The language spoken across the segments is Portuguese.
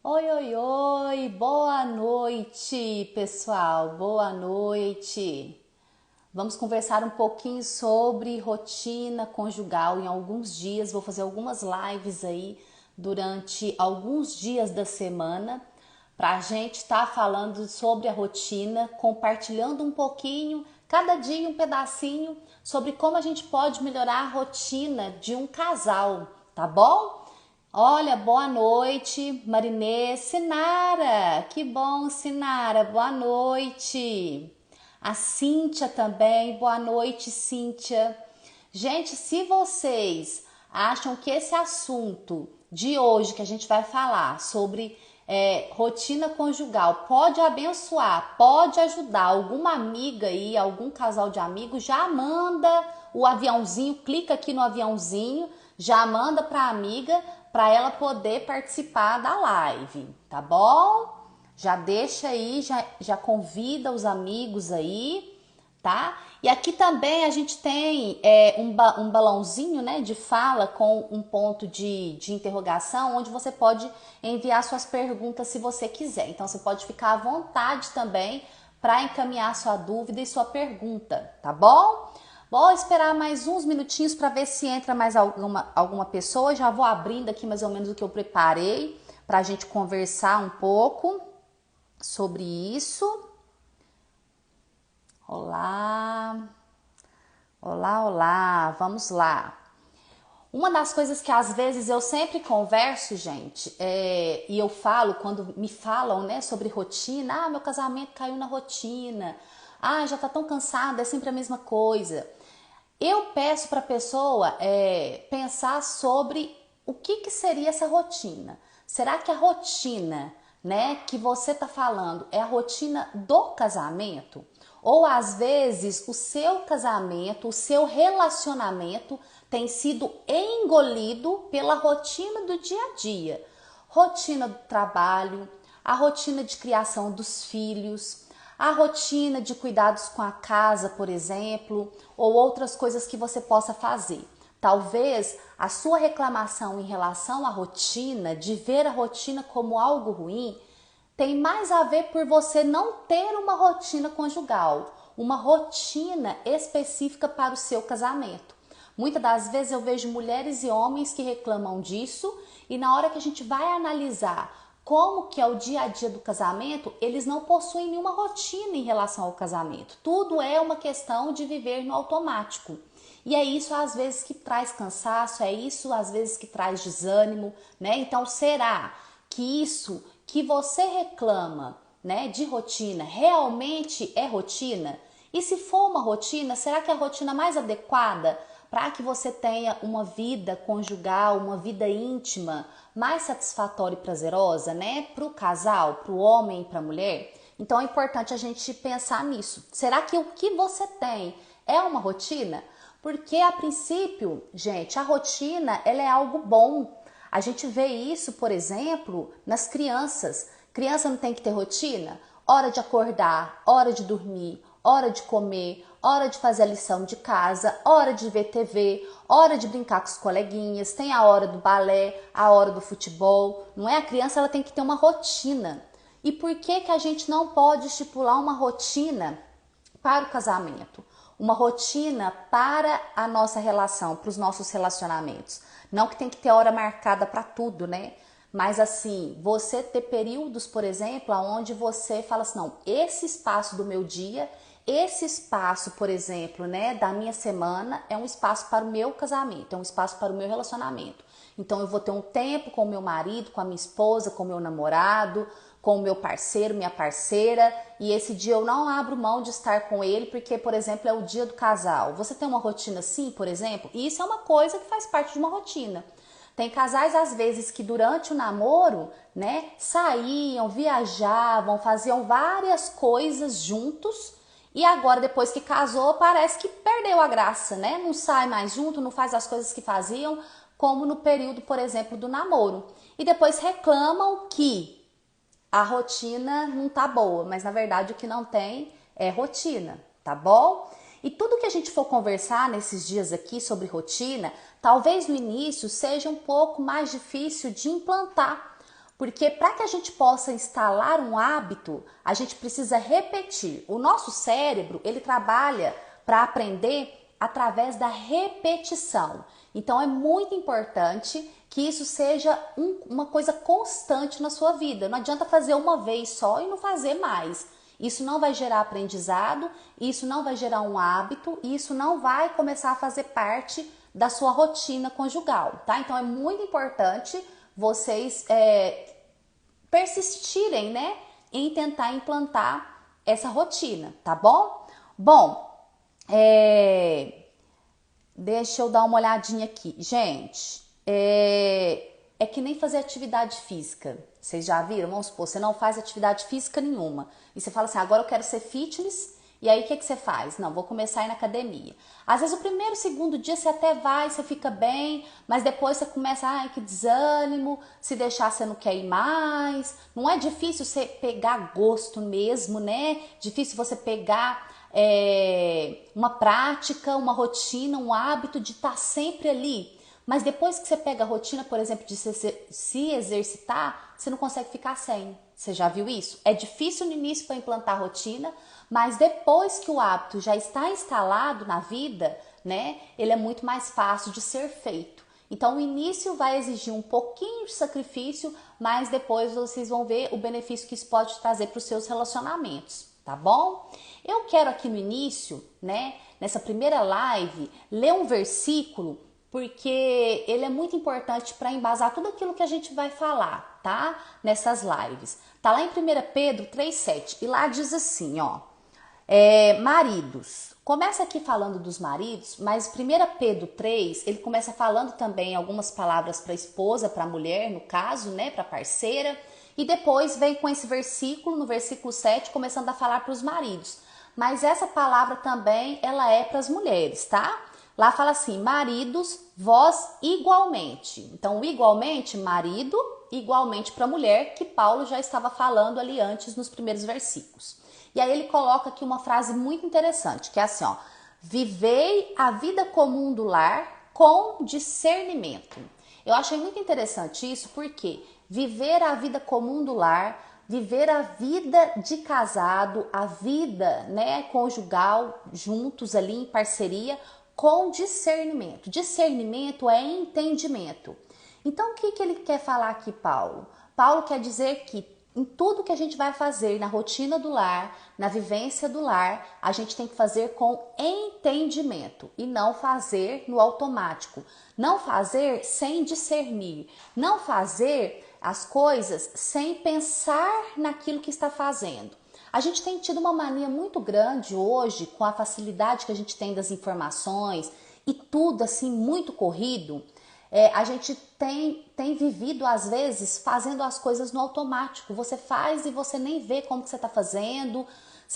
Oi, oi, oi, boa noite, pessoal, boa noite. Vamos conversar um pouquinho sobre rotina conjugal. Em alguns dias, vou fazer algumas lives aí durante alguns dias da semana para a gente estar falando sobre a rotina, compartilhando um pouquinho, cada dia um pedacinho, sobre como a gente pode melhorar a rotina de um casal, tá bom? Olha, boa noite, Marinê, Sinara, que bom, Sinara, boa noite. A Cíntia também, boa noite, Cíntia. Gente, se vocês acham que esse assunto de hoje que a gente vai falar sobre rotina conjugal pode abençoar, pode ajudar alguma amiga aí, algum casal de amigos, já manda o aviãozinho, clica aqui no aviãozinho, já manda para a amiga para ela poder participar da live, tá bom? Já deixa aí, já convida os amigos aí, tá? E aqui também a gente tem um balãozinho, né, de fala com um ponto de interrogação, onde você pode enviar suas perguntas se você quiser. Então você pode ficar à vontade também para encaminhar sua dúvida e sua pergunta, tá bom? Vou esperar mais uns minutinhos para ver se entra mais alguma pessoa. Já vou abrindo aqui mais ou menos o que eu preparei para a gente conversar um pouco sobre isso. Olá, olá, olá, vamos lá. Uma das coisas que às vezes eu sempre converso, gente, e eu falo quando me falam, né, sobre rotina, meu casamento caiu na rotina, já tá tão cansada, é sempre a mesma coisa. Eu peço para a pessoa pensar sobre o que seria essa rotina. Será que a rotina, né, que você está falando é a rotina do casamento? Ou às vezes o seu casamento, o seu relacionamento tem sido engolido pela rotina do dia a dia. Rotina do trabalho, a rotina de criação dos filhos, a rotina de cuidados com a casa, por exemplo, ou outras coisas que você possa fazer. Talvez a sua reclamação em relação à rotina, de ver a rotina como algo ruim, tem mais a ver por você não ter uma rotina conjugal, uma rotina específica para o seu casamento. Muitas das vezes eu vejo mulheres e homens que reclamam disso e na hora que a gente vai analisar como que é o dia a dia do casamento, eles não possuem nenhuma rotina em relação ao casamento. Tudo é uma questão de viver no automático. E é isso às vezes que traz cansaço, é isso às vezes que traz desânimo, né? Então será que isso que você reclama, né, de rotina, realmente é rotina? E se for uma rotina, será que é a rotina mais adequada para que você tenha uma vida conjugal, uma vida íntima mais satisfatória e prazerosa, né, para o casal, para o homem e para a mulher? Então é importante a gente pensar nisso. Será que o que você tem é uma rotina? Porque a princípio, gente, a rotina ela é algo bom. A gente vê isso, por exemplo, nas crianças. Criança não tem que ter rotina? Hora de acordar, hora de dormir, hora de comer, hora de fazer a lição de casa, hora de ver TV, hora de brincar com os coleguinhas, tem a hora do balé, a hora do futebol, não é? A criança ela tem que ter uma rotina. E por que que a gente não pode estipular uma rotina para o casamento? Uma rotina para a nossa relação, para os nossos relacionamentos. Não que tem que ter hora marcada para tudo, né? Mas assim, você ter períodos, por exemplo, onde você fala assim, não, esse espaço do meu dia, esse espaço, por exemplo, né, da minha semana é um espaço para o meu casamento, é um espaço para o meu relacionamento. Então eu vou ter um tempo com o meu marido, com a minha esposa, com o meu namorado, com o meu parceiro, minha parceira, e esse dia eu não abro mão de estar com ele, porque, por exemplo, é o dia do casal. Você tem uma rotina assim, por exemplo? E isso é uma coisa que faz parte de uma rotina. Tem casais, às vezes, que durante o namoro, né, saíam, viajavam, faziam várias coisas juntos, e agora, depois que casou, parece que perdeu a graça, né? Não sai mais junto, não faz as coisas que faziam, como no período, por exemplo, do namoro. E depois reclamam que a rotina não tá boa, mas na verdade o que não tem é rotina, tá bom? E tudo que a gente for conversar nesses dias aqui sobre rotina, talvez no início seja um pouco mais difícil de implantar, Porque para que a gente possa instalar um hábito, a gente precisa repetir. O nosso cérebro, ele trabalha para aprender através da repetição. Então é muito importante que isso seja uma coisa constante na sua vida. Não adianta fazer uma vez só e não fazer mais. Isso não vai gerar aprendizado, isso não vai gerar um hábito, e isso não vai começar a fazer parte da sua rotina conjugal, tá? Então é muito importante vocês persistirem, né, em tentar implantar essa rotina, tá bom? Bom, deixa eu dar uma olhadinha aqui. Gente, é que nem fazer atividade física. Vocês já viram? Vamos supor, você não faz atividade física nenhuma. E você fala assim, agora eu quero ser fitness. E aí, o que você faz? Não, vou começar a ir na academia. Às vezes, o primeiro, segundo dia, você até vai, você fica bem. Mas depois você começa, ai, que desânimo. Se deixar, você não quer ir mais. Não é difícil você pegar gosto mesmo, né? Difícil você pegar uma prática, uma rotina, um hábito de estar sempre ali. Mas depois que você pega a rotina, por exemplo, de se exercitar, você não consegue ficar sem. Você já viu isso? É difícil no início para implantar a rotina, mas depois que o hábito já está instalado na vida, né, ele é muito mais fácil de ser feito. Então o início vai exigir um pouquinho de sacrifício, mas depois vocês vão ver o benefício que isso pode trazer para os seus relacionamentos, tá bom? Eu quero aqui no início, né, nessa primeira live, ler um versículo, porque ele é muito importante para embasar tudo aquilo que a gente vai falar, tá? Nessas lives. Tá lá em 1 Pedro 3,7 e lá diz assim, ó, maridos. Começa aqui falando dos maridos, mas 1 Pedro 3, ele começa falando também algumas palavras para a esposa, para a mulher, no caso, né, para a parceira, e depois vem com esse versículo, no versículo 7, começando a falar para os maridos. Mas essa palavra também, ela é para as mulheres, tá? Lá fala assim, maridos, vós igualmente. Então, igualmente, marido, igualmente para mulher, que Paulo já estava falando ali antes nos primeiros versículos. E aí ele coloca aqui uma frase muito interessante, que é assim, ó, vivei a vida comum do lar com discernimento. Eu achei muito interessante isso, porque viver a vida comum do lar, viver a vida de casado, a vida, né, conjugal, juntos ali em parceria, com discernimento. Discernimento é entendimento. Então, o que ele quer falar aqui, Paulo? Paulo quer dizer que em tudo que a gente vai fazer na rotina do lar, na vivência do lar, a gente tem que fazer com entendimento e não fazer no automático. Não fazer sem discernir. Não fazer as coisas sem pensar naquilo que está fazendo. A gente tem tido uma mania muito grande hoje, com a facilidade que a gente tem das informações e tudo assim muito corrido, a gente tem vivido às vezes fazendo as coisas no automático. Você faz e você nem vê como que você está fazendo.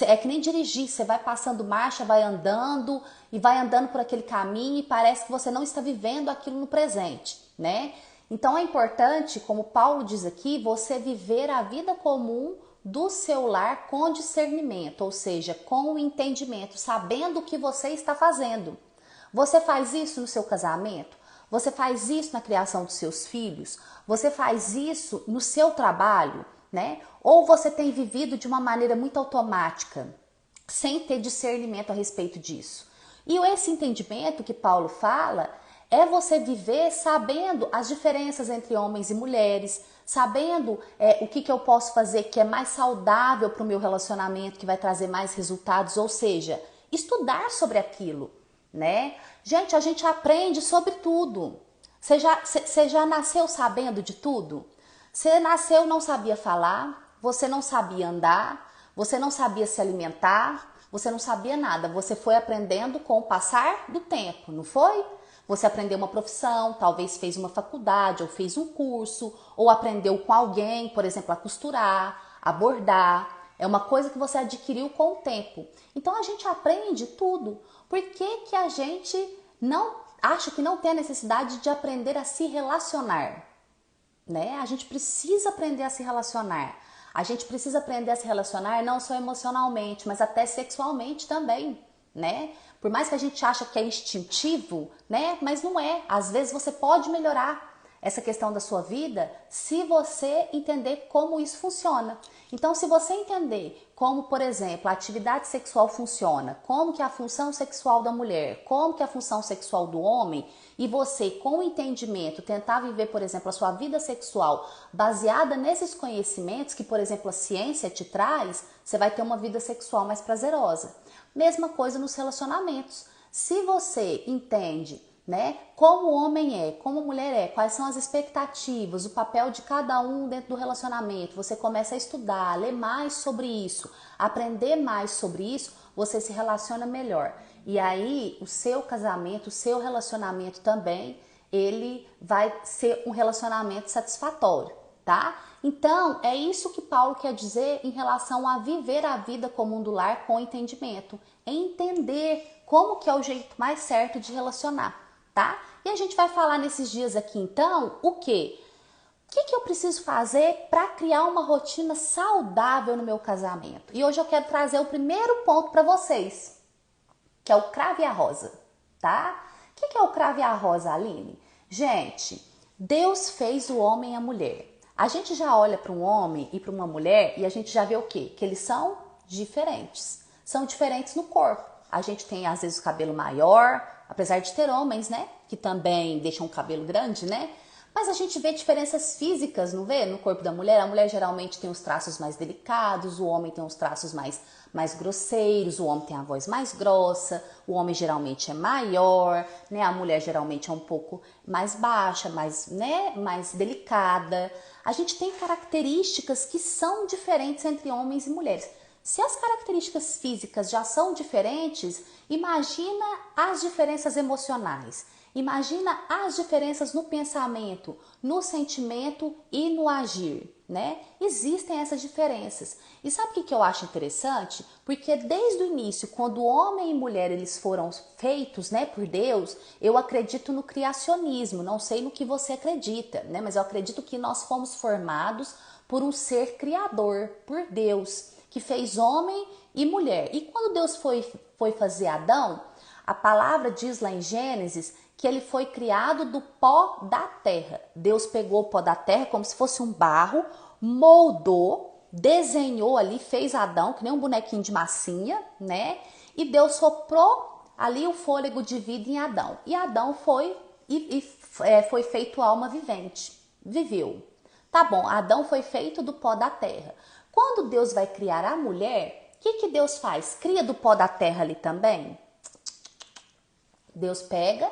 É que nem dirigir, você vai passando marcha, vai andando e vai andando por aquele caminho e parece que você não está vivendo aquilo no presente, né? Então é importante, como Paulo diz aqui, você viver a vida comum do seu lar com discernimento, ou seja, com o entendimento, sabendo o que você está fazendo. Você faz isso no seu casamento? Você faz isso na criação dos seus filhos? Você faz isso no seu trabalho, né? Ou você tem vivido de uma maneira muito automática, sem ter discernimento a respeito disso? E esse entendimento que Paulo fala é você viver sabendo as diferenças entre homens e mulheres, sabendo o que eu posso fazer que é mais saudável para o meu relacionamento, que vai trazer mais resultados, ou seja, estudar sobre aquilo, né? Gente, a gente aprende sobre tudo. Você já nasceu sabendo de tudo? Você nasceu não sabia falar, você não sabia andar, você não sabia se alimentar, você não sabia nada. Você foi aprendendo com o passar do tempo, não foi? Você aprendeu uma profissão, talvez fez uma faculdade, ou fez um curso, ou aprendeu com alguém, por exemplo, a costurar, a bordar. É uma coisa que você adquiriu com o tempo. Então a gente aprende tudo. Por que a gente não acha que não tem a necessidade de aprender a se relacionar? Né? A gente precisa aprender a se relacionar. A gente precisa aprender a se relacionar não só emocionalmente, mas até sexualmente também, né? Por mais que a gente ache que é instintivo, né? Mas não é. Às vezes você pode melhorar essa questão da sua vida se você entender como isso funciona. Então, se você entender como, por exemplo, a atividade sexual funciona, como que é a função sexual da mulher, como que é a função sexual do homem, e você, com o entendimento, tentar viver, por exemplo, a sua vida sexual baseada nesses conhecimentos que, por exemplo, a ciência te traz, você vai ter uma vida sexual mais prazerosa. Mesma coisa nos relacionamentos. Se você entende, né, como o homem é, como a mulher é, quais são as expectativas, o papel de cada um dentro do relacionamento, você começa a estudar, a ler mais sobre isso, aprender mais sobre isso, você se relaciona melhor. E aí o seu casamento, o seu relacionamento também, ele vai ser um relacionamento satisfatório, tá? Então, é isso que Paulo quer dizer em relação a viver a vida comum do lar com entendimento, entender como que é o jeito mais certo de relacionar. Tá? E a gente vai falar nesses dias aqui, então, o quê? O que eu preciso fazer para criar uma rotina saudável no meu casamento? E hoje eu quero trazer o primeiro ponto para vocês, que é o cravo e a rosa, tá? O que é o cravo e a rosa, Aline? Gente, Deus fez o homem e a mulher. A gente já olha para um homem e para uma mulher e a gente já vê o quê? Que eles são diferentes. São diferentes no corpo. A gente tem, às vezes, o cabelo maior, apesar de ter homens, né, que também deixam o cabelo grande, né? Mas a gente vê diferenças físicas, não vê? No corpo da mulher. A mulher geralmente tem os traços mais delicados, o homem tem os traços mais grosseiros, o homem tem a voz mais grossa, o homem geralmente é maior, né? A mulher geralmente é um pouco mais baixa, mais delicada. A gente tem características que são diferentes entre homens e mulheres. Se as características físicas já são diferentes, imagina as diferenças emocionais. Imagina as diferenças no pensamento, no sentimento e no agir, né? Existem essas diferenças. E sabe o que eu acho interessante? Porque desde o início, quando homem e mulher eles foram feitos, né, por Deus, eu acredito no criacionismo, não sei no que você acredita, né? Mas eu acredito que nós fomos formados por um ser criador, por Deus, que fez homem e mulher. E quando Deus foi fazer Adão, a palavra diz lá em Gênesis que ele foi criado do pó da terra. Deus pegou o pó da terra como se fosse um barro, moldou, desenhou ali, fez Adão, que nem um bonequinho de massinha, né? E Deus soprou ali o fôlego de vida em Adão. E Adão foi feito alma vivente, viveu. Tá bom, Adão foi feito do pó da terra. Quando Deus vai criar a mulher, o que Deus faz? Cria do pó da terra ali também? Deus pega,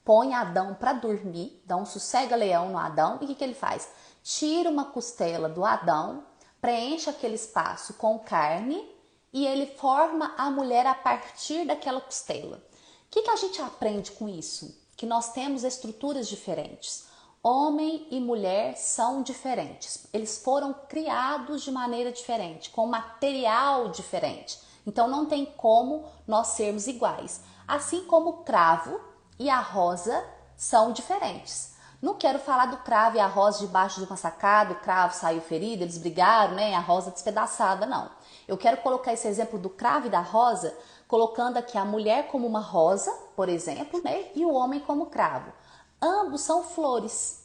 põe Adão para dormir, dá um sossega-leão no Adão, e o que ele faz? Tira uma costela do Adão, preenche aquele espaço com carne e ele forma a mulher a partir daquela costela. O que a gente aprende com isso? Que nós temos estruturas diferentes. Homem e mulher são diferentes. Eles foram criados de maneira diferente, com material diferente. Então não tem como nós sermos iguais. Assim como o cravo e a rosa são diferentes. Não quero falar do cravo e a rosa debaixo de uma sacada, o cravo saiu ferido, eles brigaram, né? A rosa despedaçada, não. Eu quero colocar esse exemplo do cravo e da rosa, colocando aqui a mulher como uma rosa, por exemplo, né? E o homem como cravo. Ambos são flores,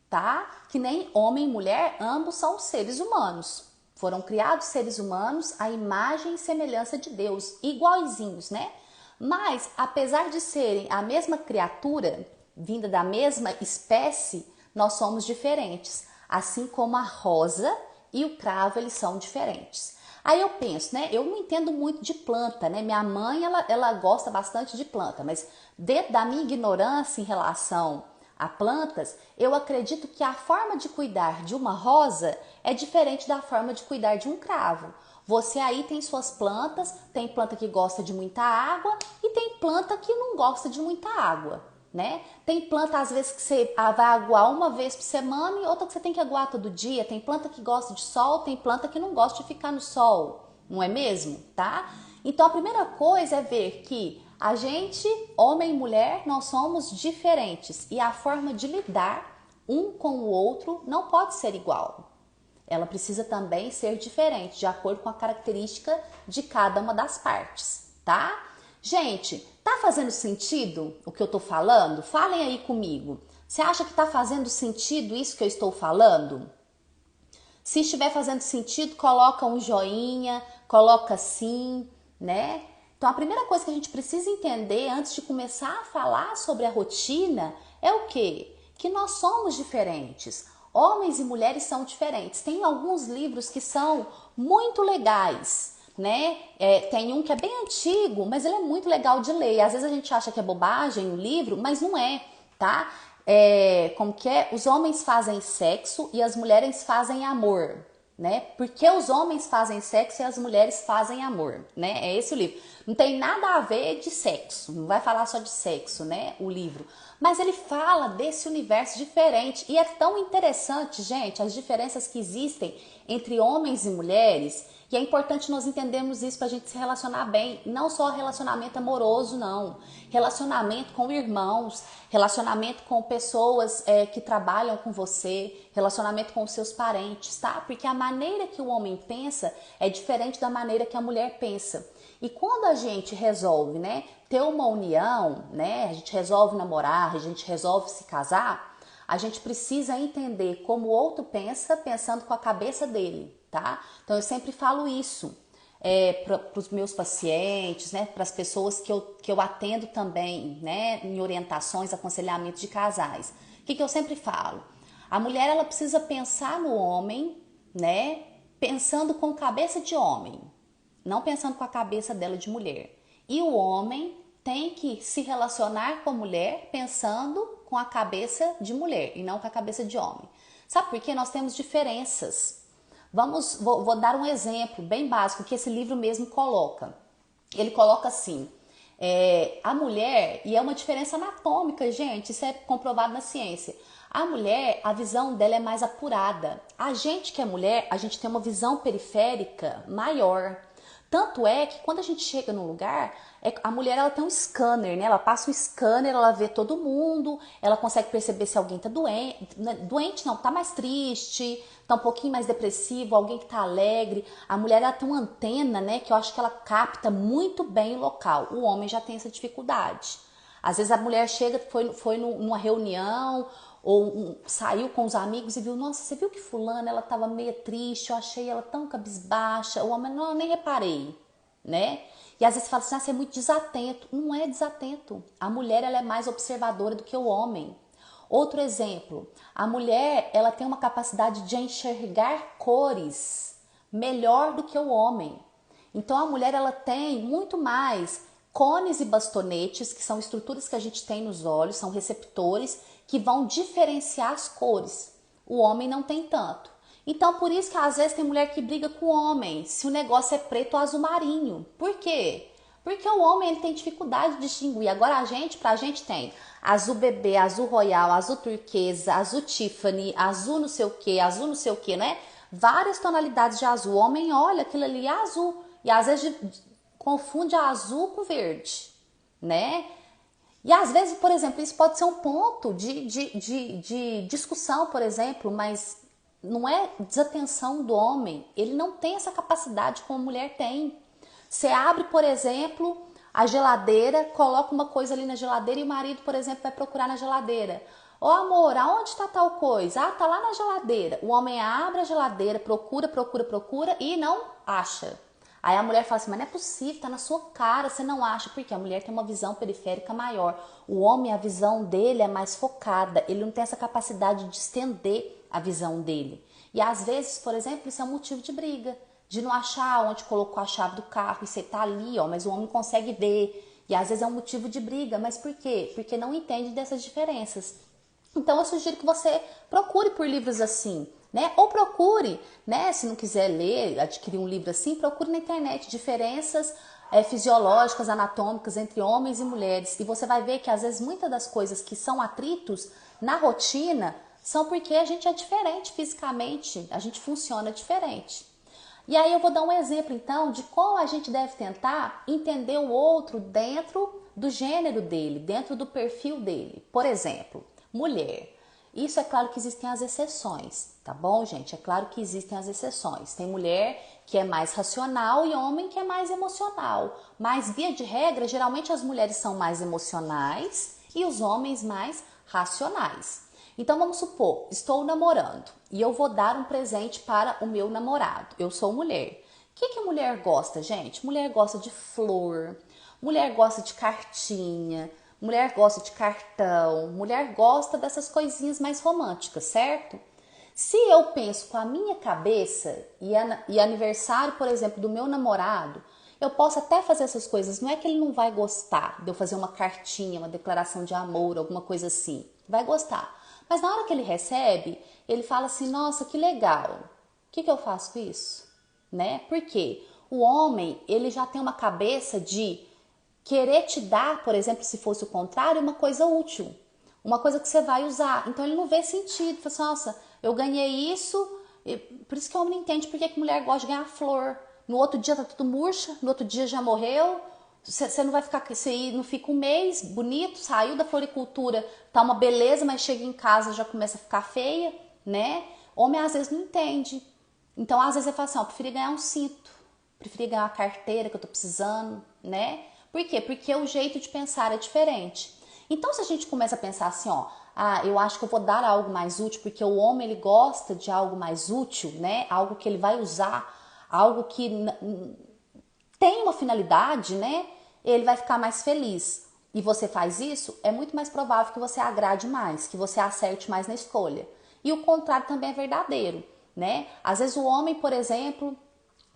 tá? Que nem homem e mulher, ambos são seres humanos. Foram criados seres humanos à imagem e semelhança de Deus, iguaizinhos, né? Mas, apesar de serem a mesma criatura, vinda da mesma espécie, nós somos diferentes. Assim como a rosa e o cravo, eles são diferentes. Aí eu penso, né? Eu não entendo muito de planta, né? Minha mãe, ela gosta bastante de planta, mas dentro da minha ignorância em relação a plantas, eu acredito que a forma de cuidar de uma rosa é diferente da forma de cuidar de um cravo. Você aí tem suas plantas, tem planta que gosta de muita água e tem planta que não gosta de muita água, né? Tem planta às vezes que você vai aguar uma vez por semana e outra que você tem que aguar todo dia. Tem planta que gosta de sol, tem planta que não gosta de ficar no sol, não é mesmo? Tá? Então a primeira coisa é ver que a gente, homem e mulher, nós somos diferentes e a forma de lidar um com o outro não pode ser igual. Ela precisa também ser diferente, de acordo com a característica de cada uma das partes, tá? Gente, tá fazendo sentido o que eu tô falando? Falem aí comigo. Você acha que está fazendo sentido isso que eu estou falando? Se estiver fazendo sentido, coloca um joinha, coloca sim, né? Então a primeira coisa que a gente precisa entender antes de começar a falar sobre a rotina é o quê? Que nós somos diferentes. Homens e mulheres são diferentes. Tem alguns livros que são muito legais, né? Tem um que é bem antigo, mas ele é muito legal de ler. Às vezes a gente acha que é bobagem o livro, mas não é, tá? Como que é? Os homens fazem sexo e as mulheres fazem amor, né? Porque os homens fazem sexo e as mulheres fazem amor, né? É esse o livro. Não tem nada a ver de sexo, não vai falar só de sexo, né? O livro. Mas ele fala desse universo diferente e é tão interessante, gente, as diferenças que existem entre homens e mulheres. E é importante nós entendermos isso para a gente se relacionar bem. Não só relacionamento amoroso, não. Relacionamento com irmãos, relacionamento com pessoas que trabalham com você, relacionamento com os seus parentes, tá? Porque a maneira que o homem pensa é diferente da maneira que a mulher pensa. E quando a gente resolve, né, ter uma união, né, a gente resolve namorar, a gente resolve se casar, a gente precisa entender como o outro pensa, pensando com a cabeça dele, tá? Então eu sempre falo isso para os meus pacientes, né, para as pessoas que eu atendo também, né, em orientações, aconselhamento de casais. O que eu sempre falo? A mulher ela precisa pensar no homem, né, pensando com cabeça de homem, não pensando com a cabeça dela de mulher. E o homem tem que se relacionar com a mulher pensando com a cabeça de mulher e não com a cabeça de homem. Sabe por quê? Nós temos diferenças. Vou dar um exemplo bem básico que esse livro mesmo coloca. Ele coloca assim, a mulher, e é uma diferença anatômica, gente, isso é comprovado na ciência. A mulher, a visão dela é mais apurada. A gente que é mulher, a gente tem uma visão periférica maior. Tanto é que quando a gente chega num lugar, a mulher ela tem um scanner, né? Ela passa o scanner, ela vê todo mundo, ela consegue perceber se alguém tá doente, doente não, tá mais triste, tá um pouquinho mais depressivo, alguém que tá alegre. A mulher ela tem uma antena, né? Que eu acho que ela capta muito bem o local. O homem já tem essa dificuldade. Às vezes a mulher chega, foi numa reunião ou saiu com os amigos e viu, nossa, você viu que fulana, ela tava meio triste, eu achei ela tão cabisbaixa, o homem, não, eu nem reparei, né? E às vezes fala assim, você é muito desatento. Não é desatento. A mulher, ela é mais observadora do que o homem. Outro exemplo, a mulher, ela tem uma capacidade de enxergar cores melhor do que o homem. Então a mulher, ela tem muito mais cones e bastonetes, que são estruturas que a gente tem nos olhos, são receptores que vão diferenciar as cores. O homem não tem tanto. Então, por isso que às vezes tem mulher que briga com o homem, se o negócio é preto ou azul marinho. Por quê? Porque o homem ele tem dificuldade de distinguir. Agora pra gente tem azul bebê, azul royal, azul turquesa, azul Tiffany, azul não sei o que, né? Várias tonalidades de azul. O homem olha aquilo ali é azul. E às vezes confunde azul com verde, né? E às vezes, por exemplo, isso pode ser um ponto de discussão, por exemplo, mas não é desatenção do homem. Ele não tem essa capacidade como a mulher tem. Você abre, por exemplo, a geladeira, coloca uma coisa ali na geladeira e o marido, por exemplo, vai procurar na geladeira. Ô amor, aonde está tal coisa? Ah, tá lá na geladeira. O homem abre a geladeira, procura e não acha. Aí a mulher fala assim, mas não é possível, tá na sua cara, você não acha. Porque a mulher tem uma visão periférica maior. O homem, a visão dele é mais focada. Ele não tem essa capacidade de estender a visão dele. E às vezes, por exemplo, isso é um motivo de briga. De não achar onde colocou a chave do carro e você tá ali, ó, mas o homem consegue ver. E às vezes é um motivo de briga. Mas por quê? Porque não entende dessas diferenças. Então eu sugiro que você procure por livros assim, né? Ou procure, né? Se não quiser ler, adquirir um livro assim, procure na internet diferenças fisiológicas, anatômicas entre homens e mulheres. E você vai ver que às vezes muitas das coisas que são atritos na rotina são porque a gente é diferente fisicamente, a gente funciona diferente. E aí eu vou dar um exemplo então de como a gente deve tentar entender o outro dentro do gênero dele, dentro do perfil dele. Por exemplo, mulher. Isso é claro que existem as exceções, tá bom, gente? É claro que existem as exceções. Tem mulher que é mais racional e homem que é mais emocional. Mas, via de regra, geralmente as mulheres são mais emocionais e os homens mais racionais. Então vamos supor, estou namorando e eu vou dar um presente para o meu namorado. Eu sou mulher. O que a mulher gosta, gente? Mulher gosta de flor, mulher gosta de cartinha, mulher gosta de cartão, mulher gosta dessas coisinhas mais românticas, certo? Se eu penso com a minha cabeça e aniversário, por exemplo, do meu namorado, eu posso até fazer essas coisas. Não é que ele não vai gostar de eu fazer uma cartinha, uma declaração de amor, alguma coisa assim. Vai gostar. Mas na hora que ele recebe, ele fala assim, nossa, que legal. O que eu faço com isso? Né? Porque o homem, ele já tem uma cabeça de querer te dar, por exemplo, se fosse o contrário, uma coisa útil. Uma coisa que você vai usar. Então ele não vê sentido. Fala assim, nossa, eu ganhei isso. Por isso que o homem não entende porque que mulher gosta de ganhar flor. No outro dia tá tudo murcha, no outro dia já morreu. Você não vai ficar, você não fica um mês bonito, saiu da floricultura, tá uma beleza, mas chega em casa já começa a ficar feia, né? Homem às vezes não entende. Então às vezes ele fala assim, ó, preferi ganhar um cinto, preferi ganhar uma carteira que eu tô precisando, né? Por quê? Porque o jeito de pensar é diferente. Então se a gente começa a pensar assim, ó, eu acho que eu vou dar algo mais útil, porque o homem ele gosta de algo mais útil, né? Algo que ele vai usar, algo que tem uma finalidade, né? Ele vai ficar mais feliz. E você faz isso, é muito mais provável que você agrade mais, que você acerte mais na escolha. E o contrário também é verdadeiro, né? Às vezes o homem, por exemplo,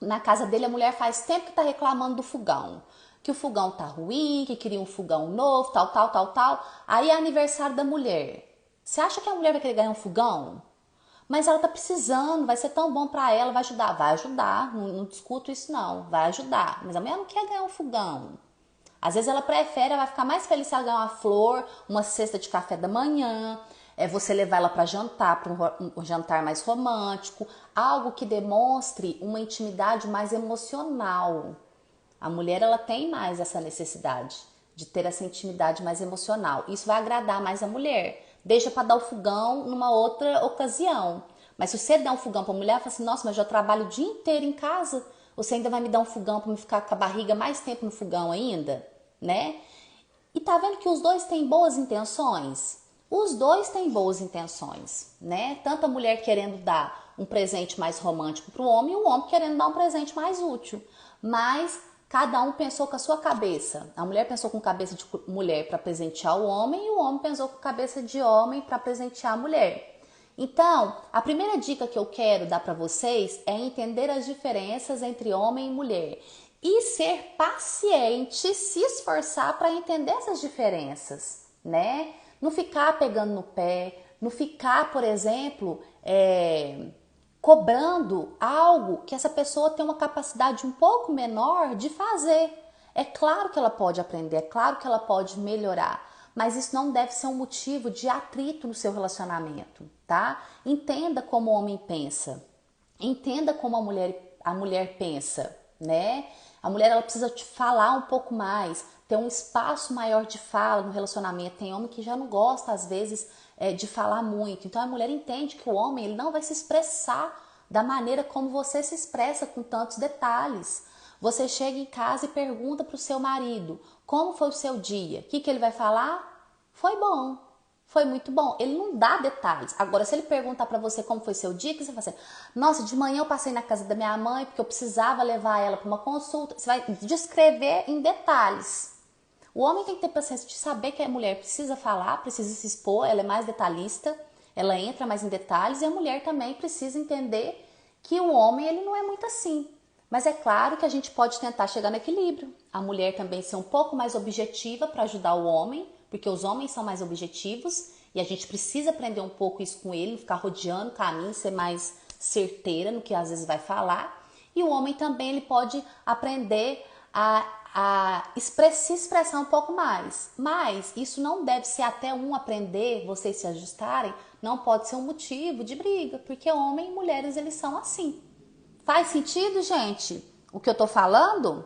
na casa dele a mulher faz tempo que tá reclamando do fogão. Que o fogão tá ruim, que queria um fogão novo, tal. Aí é aniversário da mulher. Você acha que a mulher vai querer ganhar um fogão? Mas ela tá precisando, vai ser tão bom para ela, vai ajudar. Vai ajudar, não discuto isso não, vai ajudar. Mas a mulher não quer ganhar um fogão. Às vezes ela prefere, ela vai ficar mais feliz se ela ganhar uma flor, uma cesta de café da manhã, você levar ela para jantar, para um jantar mais romântico, algo que demonstre uma intimidade mais emocional. A mulher ela tem mais essa necessidade de ter essa intimidade mais emocional. Isso vai agradar mais a mulher. Deixa para dar o fogão numa outra ocasião. Mas se você der um fogão para a mulher, fala assim, nossa, mas eu trabalho o dia inteiro em casa, você ainda vai me dar um fogão para me ficar com a barriga mais tempo no fogão ainda, né? E tá vendo que os dois têm boas intenções? Os dois têm boas intenções, né? Tanto a mulher querendo dar um presente mais romântico para o homem e o homem querendo dar um presente mais útil. Mas cada um pensou com a sua cabeça. A mulher pensou com cabeça de mulher para presentear o homem e o homem pensou com cabeça de homem para presentear a mulher. Então, a primeira dica que eu quero dar para vocês é entender as diferenças entre homem e mulher e ser paciente, se esforçar para entender essas diferenças, né? Não ficar pegando no pé, não ficar, por exemplo, cobrando algo que essa pessoa tem uma capacidade um pouco menor de fazer. É claro que ela pode aprender, é claro que ela pode melhorar, mas isso não deve ser um motivo de atrito no seu relacionamento, tá? Entenda como o homem pensa, entenda como a mulher pensa, né? A mulher ela precisa te falar um pouco mais, ter um espaço maior de fala no relacionamento. Tem homem que já não gosta, às vezes, de falar muito. Então a mulher entende que o homem ele não vai se expressar da maneira como você se expressa com tantos detalhes. Você chega em casa e pergunta para o seu marido como foi o seu dia. O que ele vai falar? Foi bom, foi muito bom. Ele não dá detalhes. Agora, se ele perguntar para você como foi seu dia, o que você vai fazer? Nossa, de manhã eu passei na casa da minha mãe porque eu precisava levar ela para uma consulta. Você vai descrever em detalhes. O homem tem que ter paciência de saber que a mulher precisa falar, precisa se expor, ela é mais detalhista, ela entra mais em detalhes e a mulher também precisa entender que o homem ele não é muito assim. Mas é claro que a gente pode tentar chegar no equilíbrio. A mulher também ser um pouco mais objetiva para ajudar o homem, porque os homens são mais objetivos e a gente precisa aprender um pouco isso com ele, não ficar rodeando o caminho, ser mais certeira no que às vezes vai falar. E o homem também ele pode aprender se expressar um pouco mais. Mas isso não deve ser até um aprender, vocês se ajustarem, não pode ser um motivo de briga, porque homem e mulheres eles são assim. Faz sentido, gente, o que eu tô falando?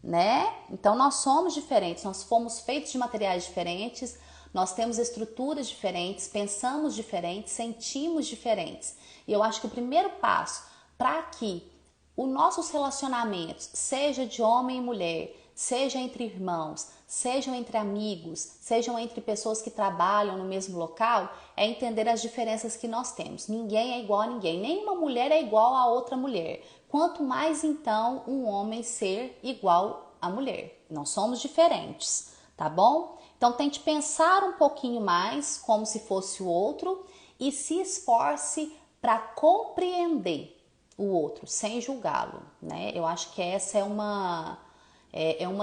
Né? Então nós somos diferentes, nós fomos feitos de materiais diferentes, nós temos estruturas diferentes, pensamos diferentes, sentimos diferentes. E eu acho que o primeiro passo para que os nossos relacionamentos, seja de homem e mulher, seja entre irmãos, sejam entre amigos, sejam entre pessoas que trabalham no mesmo local, é entender as diferenças que nós temos. Ninguém é igual a ninguém, nenhuma mulher é igual a outra mulher. Quanto mais então um homem ser igual à mulher. Nós somos diferentes, tá bom? Então tente pensar um pouquinho mais como se fosse o outro e se esforce para compreender o outro sem julgá-lo, né? Eu acho que essa é uma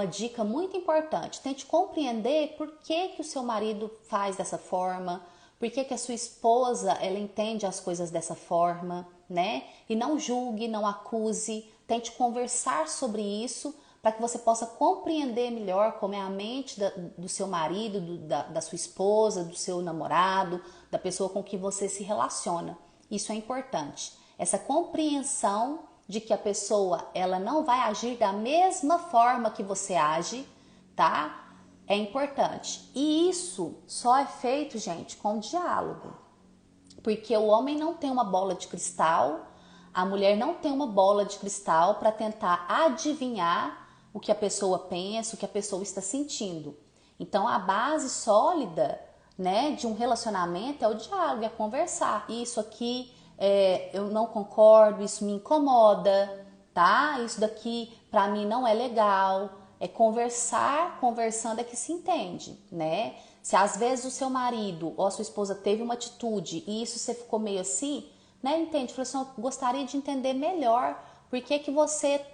dica muito importante. Tente compreender por que o seu marido faz dessa forma, por que a sua esposa ela entende as coisas dessa forma, né? E não julgue, não acuse. Tente conversar sobre isso para que você possa compreender melhor como é a mente do seu marido, da sua esposa, do seu namorado, da pessoa com que você se relaciona. Isso é importante. Essa compreensão de que a pessoa ela não vai agir da mesma forma que você age, tá? É importante. E isso só é feito, gente, com diálogo. Porque o homem não tem uma bola de cristal, a mulher não tem uma bola de cristal para tentar adivinhar o que a pessoa pensa, o que a pessoa está sentindo. Então, a base sólida, né, de um relacionamento é o diálogo, é conversar. Isso aqui eu não concordo, isso me incomoda, tá? Isso daqui para mim não é legal. É conversar, conversando é que se entende, né? Se às vezes o seu marido ou a sua esposa teve uma atitude e isso você ficou meio assim, né? Entende? Falou assim, eu gostaria de entender melhor por que você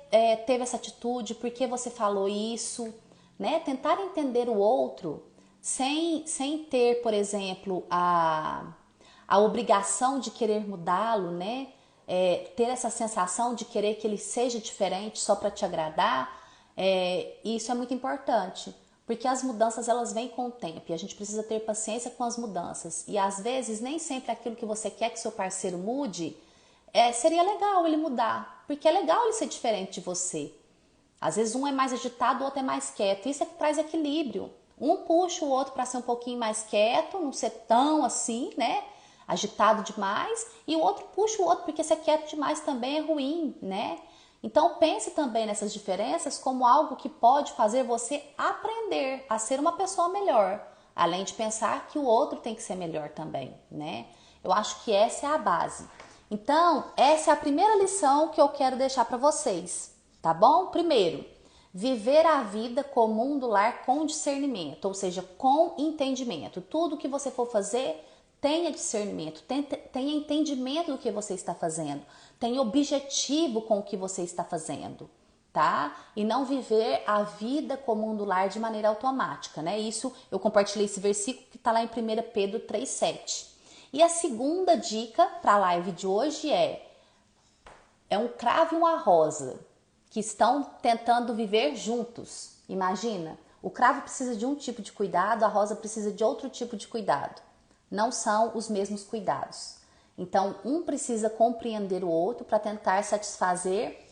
teve essa atitude, por que você falou isso, né? Tentar entender o outro sem ter, por exemplo, a obrigação de querer mudá-lo, né? Ter essa sensação de querer que ele seja diferente só para te agradar, isso é muito importante, porque as mudanças elas vêm com o tempo e a gente precisa ter paciência com as mudanças. E às vezes nem sempre aquilo que você quer que seu parceiro mude, seria legal ele mudar, porque é legal ele ser diferente de você. Às vezes um é mais agitado, o outro é mais quieto. Isso é que traz equilíbrio. Um puxa o outro para ser um pouquinho mais quieto, não ser tão assim, né? Agitado demais. E o outro puxa o outro, porque ser quieto demais também é ruim, né? Então pense também nessas diferenças como algo que pode fazer você aprender a ser uma pessoa melhor. Além de pensar que o outro tem que ser melhor também, né? Eu acho que essa é a base. Então, essa é a primeira lição que eu quero deixar para vocês, tá bom? Primeiro, viver a vida como um do lar com discernimento, ou seja, com entendimento. Tudo que você for fazer, tenha discernimento, tenha entendimento do que você está fazendo, tenha objetivo com o que você está fazendo, tá? E não viver a vida como um do lar de maneira automática, né? Isso, eu compartilhei esse versículo que está lá em 1 Pedro 3,7. E a segunda dica para a live de hoje é um cravo e uma rosa que estão tentando viver juntos. Imagina, o cravo precisa de um tipo de cuidado, a rosa precisa de outro tipo de cuidado. Não são os mesmos cuidados. Então, um precisa compreender o outro para tentar satisfazer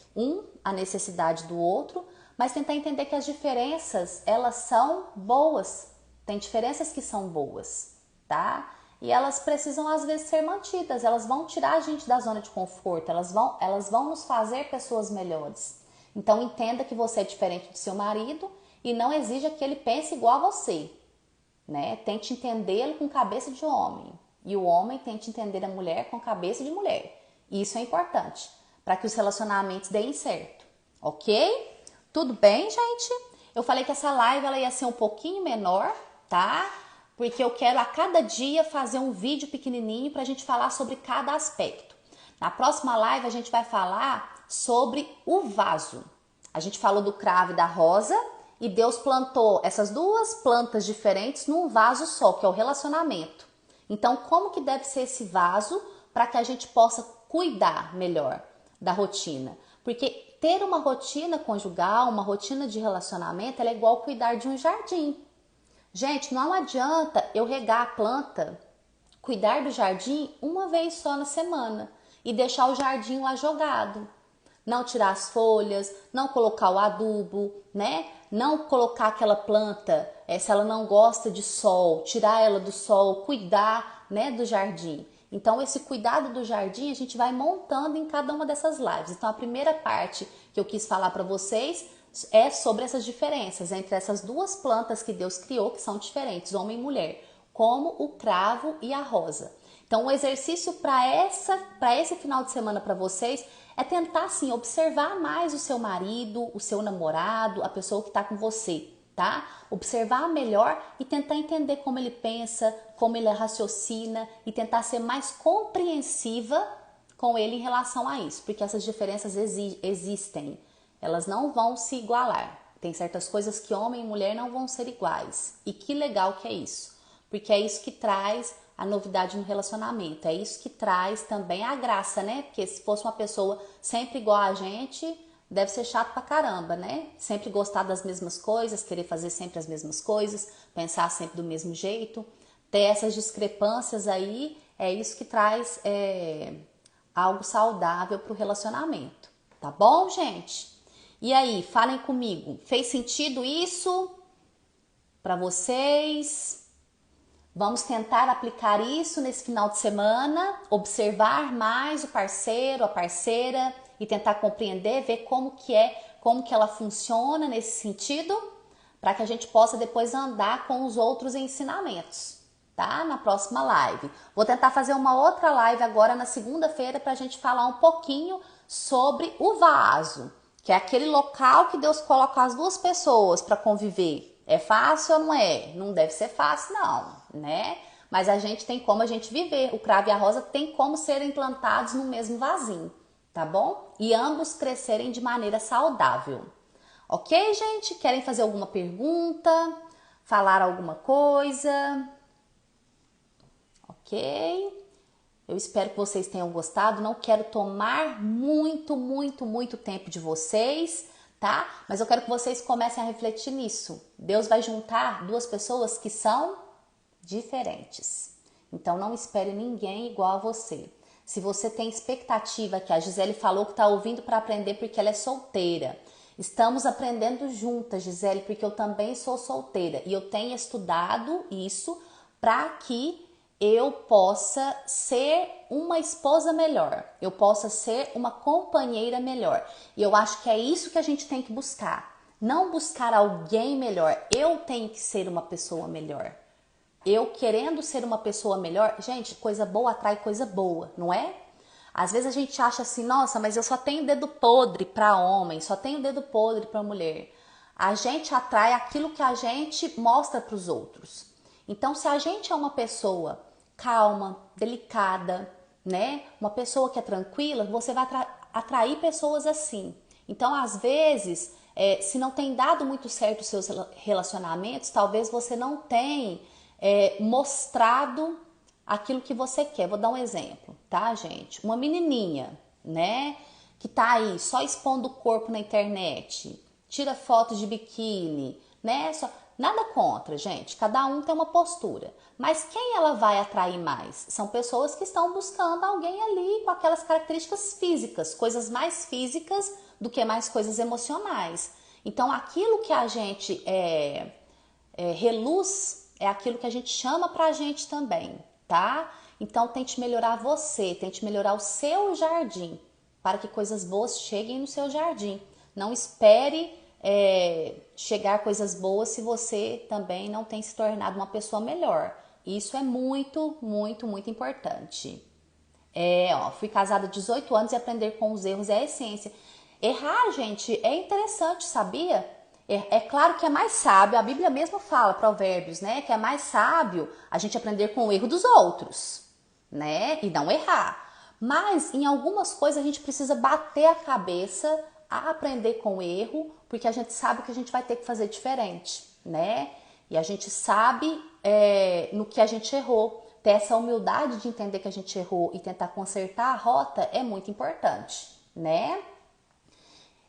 a necessidade do outro, mas tentar entender que as diferenças, elas são boas. Tem diferenças que são boas, tá? E elas precisam às vezes ser mantidas, elas vão tirar a gente da zona de conforto, elas vão nos fazer pessoas melhores. Então entenda que você é diferente do seu marido e não exija que ele pense igual a você, né? Tente entendê-lo com cabeça de homem e o homem tente entender a mulher com cabeça de mulher. Isso é importante para que os relacionamentos deem certo, ok? Tudo bem, gente? Eu falei que essa live ela ia ser um pouquinho menor, tá? Porque eu quero a cada dia fazer um vídeo pequenininho para a gente falar sobre cada aspecto. Na próxima live a gente vai falar sobre o vaso. A gente falou do cravo e da rosa e Deus plantou essas duas plantas diferentes num vaso só, que é o relacionamento. Então, como que deve ser esse vaso para que a gente possa cuidar melhor da rotina? Porque ter uma rotina conjugal, uma rotina de relacionamento, ela é igual cuidar de um jardim. Gente, não adianta eu regar a planta, cuidar do jardim uma vez só na semana e deixar o jardim lá jogado. Não tirar as folhas, não colocar o adubo, né? Não colocar aquela planta, se ela não gosta de sol, tirar ela do sol, cuidar, né, do jardim. Então, esse cuidado do jardim a gente vai montando em cada uma dessas lives. Então, a primeira parte que eu quis falar para vocês é sobre essas diferenças entre essas duas plantas que Deus criou, que são diferentes, homem e mulher, como o cravo e a rosa. Então, o exercício para esse final de semana para vocês é tentar, assim, observar mais o seu marido, o seu namorado, a pessoa que está com você, tá? Observar melhor e tentar entender como ele pensa, como ele raciocina e tentar ser mais compreensiva com ele em relação a isso, porque essas diferenças existem, elas não vão se igualar. Tem certas coisas que homem e mulher não vão ser iguais. E que legal que é isso, porque é isso que traz a novidade no relacionamento, é isso que traz também a graça, né? Porque se fosse uma pessoa sempre igual a gente, deve ser chato pra caramba, né? Sempre gostar das mesmas coisas, querer fazer sempre as mesmas coisas, pensar sempre do mesmo jeito. Ter essas discrepâncias aí, é isso que traz algo saudável pro relacionamento. Tá bom, gente? E aí, falem comigo. Fez sentido isso pra vocês? Vamos tentar aplicar isso nesse final de semana, observar mais o parceiro, a parceira e tentar compreender, ver como que ela funciona nesse sentido, para que a gente possa depois andar com os outros ensinamentos, tá? Na próxima live. Vou tentar fazer uma outra live agora na segunda-feira para a gente falar um pouquinho sobre o vaso, que é aquele local que Deus coloca as duas pessoas para conviver. É fácil ou não é? Não deve ser fácil, não, né? Mas a gente tem como a gente viver. O cravo e a rosa tem como serem plantados no mesmo vasinho, tá bom? E ambos crescerem de maneira saudável. Ok, gente? Querem fazer alguma pergunta? Falar alguma coisa? Ok? Eu espero que vocês tenham gostado. Não quero tomar muito tempo de vocês, tá? Mas eu quero que vocês comecem a refletir nisso. Deus vai juntar duas pessoas que são diferentes. Então não espere ninguém igual a você. Se você tem expectativa, que a Gisele falou que está ouvindo para aprender porque ela é solteira. Estamos aprendendo juntas, Gisele, porque eu também sou solteira. E eu tenho estudado isso para que eu possa ser uma esposa melhor, eu possa ser uma companheira melhor. E eu acho que é isso que a gente tem que buscar. Não buscar alguém melhor, eu tenho que ser uma pessoa melhor. Eu querendo ser uma pessoa melhor, gente, coisa boa atrai coisa boa, não é? Às vezes a gente acha assim, nossa, mas eu só tenho dedo podre para homem, só tenho dedo podre para mulher. A gente atrai aquilo que a gente mostra para os outros. Então, se a gente é uma pessoa calma, delicada, né? Uma pessoa que é tranquila, você vai atrair pessoas assim. Então, às vezes, se não tem dado muito certo os seus relacionamentos, talvez você não tenha mostrado aquilo que você quer. Vou dar um exemplo, tá, gente? Uma menininha, né? Que tá aí só expondo o corpo na internet, tira fotos de biquíni, né? Nada contra, gente. Cada um tem uma postura. Mas quem ela vai atrair mais? São pessoas que estão buscando alguém ali com aquelas características físicas, coisas mais físicas do que mais coisas emocionais. Então, aquilo que a gente reluz é aquilo que a gente chama pra gente também, tá? Então, tente melhorar você, tente melhorar o seu jardim, para que coisas boas cheguem no seu jardim. Não espere chegar coisas boas se você também não tem se tornado uma pessoa melhor. Isso é muito importante. Fui casada há 18 anos e aprender com os erros é a essência. Errar, gente, é interessante, sabia? É claro que é mais sábio, a Bíblia mesmo fala, Provérbios, né? Que é mais sábio a gente aprender com o erro dos outros, né? E não errar. Mas em algumas coisas a gente precisa bater a cabeça a aprender com o erro, porque a gente sabe que a gente vai ter que fazer diferente, né? E a gente sabe no que a gente errou. Ter essa humildade de entender que a gente errou e tentar consertar a rota é muito importante, né?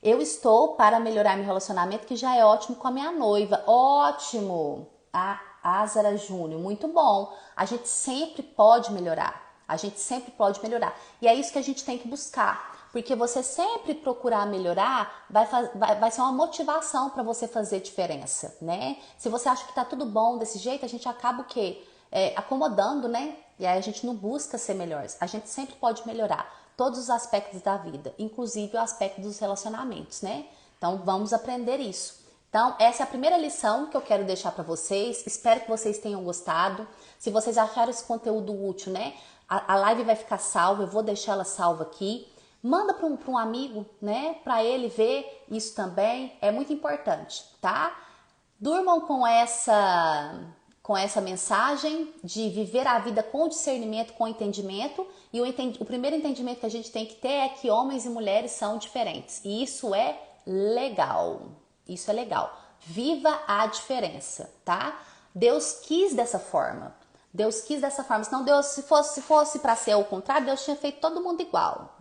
Eu estou para melhorar meu relacionamento, que já é ótimo, com a minha noiva. Ótimo! A Azara Júnior, muito bom. A gente sempre pode melhorar. A gente sempre pode melhorar. E é isso que a gente tem que buscar. Porque você sempre procurar melhorar vai ser uma motivação para você fazer diferença, né? Se você acha que tá tudo bom desse jeito, a gente acaba o quê? Acomodando, né? E aí a gente não busca ser melhores. A gente sempre pode melhorar todos os aspectos da vida, inclusive o aspecto dos relacionamentos, né? Então vamos aprender isso. Então essa é a primeira lição que eu quero deixar para vocês. Espero que vocês tenham gostado. Se vocês acharam esse conteúdo útil, né? A live vai ficar salva, eu vou deixar ela salva aqui. Manda para um amigo, né? Para ele ver isso também. É muito importante, tá? Durmam com essa mensagem de viver a vida com discernimento, com entendimento. E o primeiro entendimento que a gente tem que ter é que homens e mulheres são diferentes. E isso é legal. Isso é legal. Viva a diferença, tá? Deus quis dessa forma. Deus quis dessa forma. Senão Deus, se fosse para ser o contrário, Deus tinha feito todo mundo igual.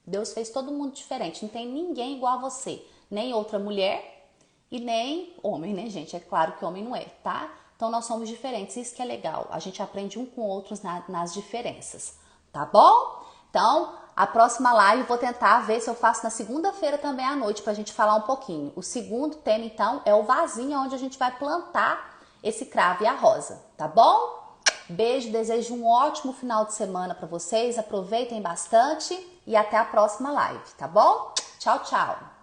Deus fez todo mundo diferente. Não tem ninguém igual a você. Nem outra mulher e nem homem, né, gente? É claro que homem não é, tá? Então nós somos diferentes, isso que é legal. A gente aprende um com outros nas diferenças, tá bom? Então, a próxima live eu vou tentar ver se eu faço na segunda-feira também à noite pra gente falar um pouquinho. O segundo tema, então, é o vasinho onde a gente vai plantar esse cravo e a rosa, tá bom? Beijo, desejo um ótimo final de semana pra vocês. Aproveitem bastante e até a próxima live, tá bom? Tchau, tchau!